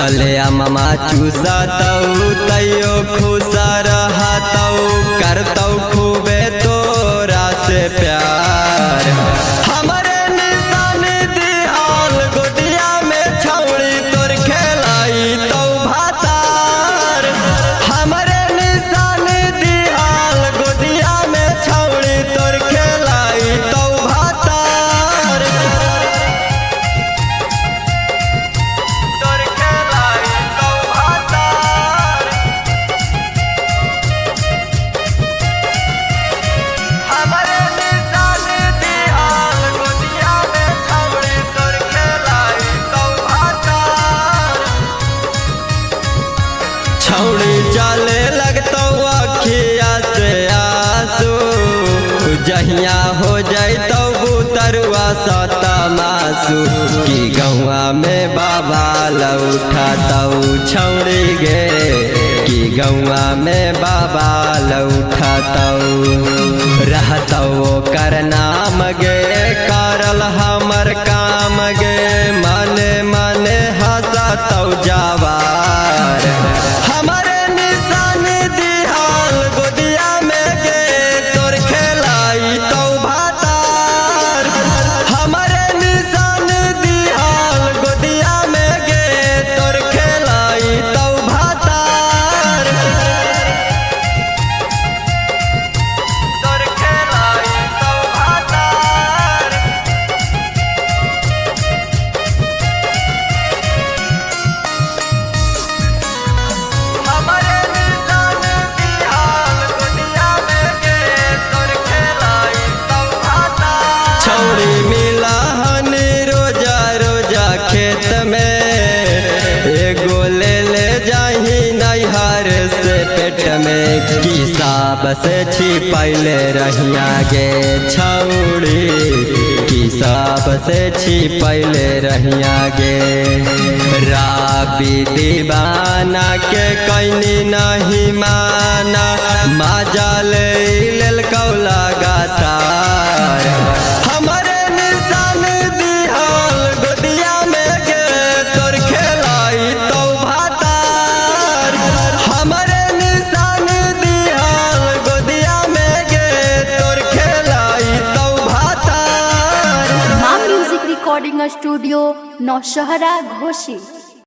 कले अम्मा चूसतऊ तैयो खुश रहतऊ करतऊ खूबे तोरा से प्यार। हमरे निशान दिहाल गोदिया में छौड़ी तोर खेलाई तौ भातार। हमरे निशान दिहाल गोदिया में छौड़ी तोर खेलाई तौ भातार। तोर खेलाई तौ भातार। हमरे निशान दिहाल गोदिया में छौड़ी तोर खेलाई तौ भातार। छौड़ी चले लगतौ अखिया से आंसू जहिया हो जैतौ बुतरुआ सतमासु की गौआ में बाबा लौटतौ छौड़ी गे की गौआ में बाबा लौटतौ रहतौ ओकर नाम गे करल हमर काम गे मने मने हंसतौ जवार। हमरे निशान दिहाल गोदिया में गे तोर खेलाई तौ भातार। हमरे निशान दिहाल गोदिया में गे तोर खेलाई तौ भातार। तोर खेलाई तौ भातार। हमरे निशान दिहाल गोदिया में गे तोर खेलाई तौ भातार। छौड़ी मिलहन रोजा रोजा खेत में एगो ले जाही नैहर से पेट में की साब से छिपैले रहिया गे छौड़ी की साब से छिपैले रहिया गे। राबी दीवाना के कैनी नहीं माना माजा ले लेलकौ लगातार। हमरे निशान दिहाल गोदिया में गे तोर खेलाई तौ भातार। हमरे निशान दिहाल गोदिया में गे तोर खेलाई तौ भातार। माँ म्यूजिक रिकॉर्डिंग स्टूडियो नौशहरा घोसी।